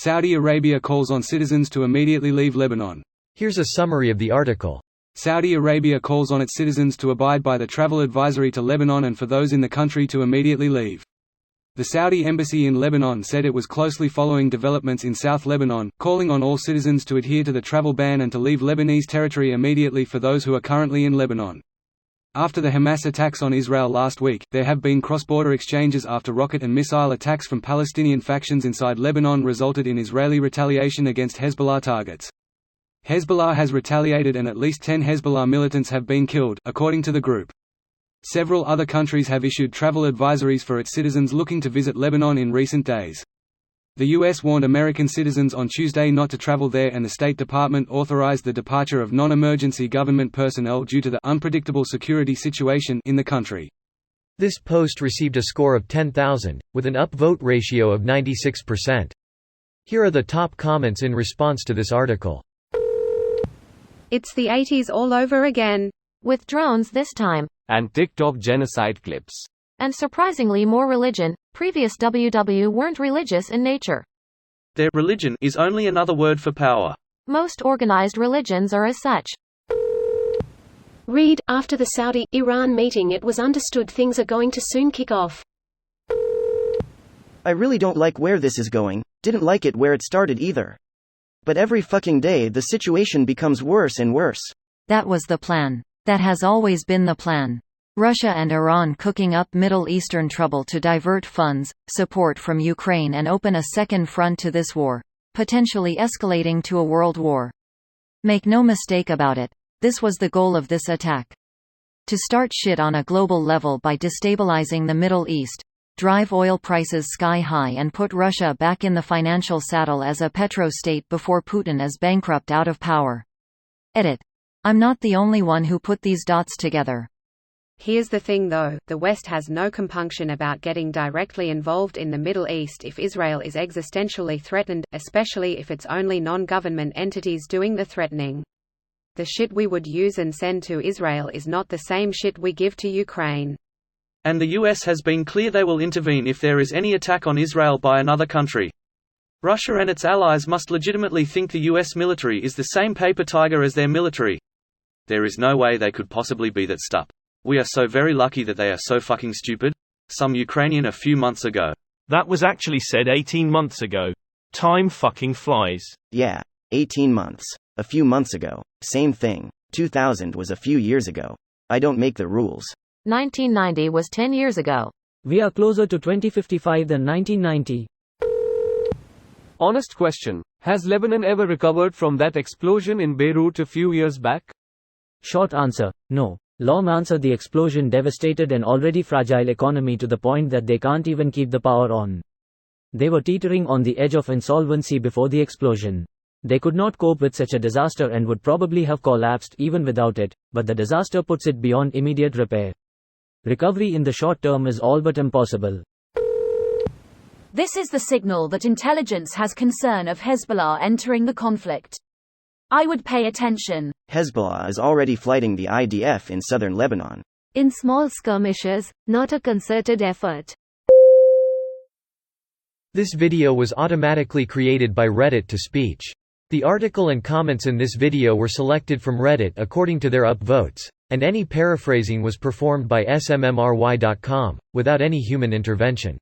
Saudi Arabia calls on citizens to immediately leave Lebanon. Here's a summary of the article. Saudi Arabia calls on its citizens to abide by the travel advisory to Lebanon and for those in the country to immediately leave. The Saudi embassy in Lebanon said it was closely following developments in South Lebanon, calling on all citizens to adhere to the travel ban and to leave Lebanese territory immediately for those who are currently in Lebanon. After the Hamas attacks on Israel last week, there have been cross-border exchanges after rocket and missile attacks from Palestinian factions inside Lebanon resulted in Israeli retaliation against Hezbollah targets. Hezbollah has retaliated and at least 10 Hezbollah militants have been killed, according to the group. Several other countries have issued travel advisories for its citizens looking to visit Lebanon in recent days. The U.S. warned American citizens on Tuesday not to travel there, and the State Department authorized the departure of non-emergency government personnel due to the unpredictable security situation in the country. This post received a score of 10,000, with an upvote ratio of 96%. Here are the top comments in response to this article. It's the 80s all over again. With drones this time. And TikTok genocide clips. And surprisingly more religion. Previous WW weren't religious in nature. Their religion is only another word for power. Most organized religions are as such. Read, after the Saudi-Iran meeting it was understood things are going to soon kick off. I really don't like where this is going, didn't like it where it started either. But every fucking day the situation becomes worse and worse. That was the plan. That has always been the plan. Russia and Iran cooking up Middle Eastern trouble to divert funds, support from Ukraine and open a second front to this war, potentially escalating to a world war. Make no mistake about it, this was the goal of this attack. To start shit on a global level by destabilizing the Middle East, drive oil prices sky high and put Russia back in the financial saddle as a petro-state before Putin is bankrupt out of power. Edit. I'm not the only one who put these dots together. Here's the thing though, the West has no compunction about getting directly involved in the Middle East if Israel is existentially threatened, especially if it's only non-government entities doing the threatening. The shit we would use and send to Israel is not the same shit we give to Ukraine. And the US has been clear they will intervene if there is any attack on Israel by another country. Russia and its allies must legitimately think the US military is the same paper tiger as their military. There is no way they could possibly be that stup. We are so very lucky that they are so fucking stupid. Some Ukrainian a few months ago. That was actually said 18 months ago. Time fucking flies. Yeah, 18 months. A few months ago. Same thing. 2000 was a few years ago. I don't make the rules. 1990 was 10 years ago. We are closer to 2055 than 1990. Honest question. Has Lebanon ever recovered from that explosion in Beirut a few years back? Short answer, no. Long answer, the explosion devastated an already fragile economy to the point that they can't even keep the power on. They were teetering on the edge of insolvency before the explosion. They could not cope with such a disaster and would probably have collapsed even without it, but the disaster puts it beyond immediate repair. Recovery in the short term is all but impossible. This is the signal that intelligence has concern of Hezbollah entering the conflict. I would pay attention. Hezbollah is already fighting the IDF in southern Lebanon. In small skirmishes, not a concerted effort. This video was automatically created by Reddit to speech. The article and comments in this video were selected from Reddit according to their upvotes, and any paraphrasing was performed by smmry.com, without any human intervention.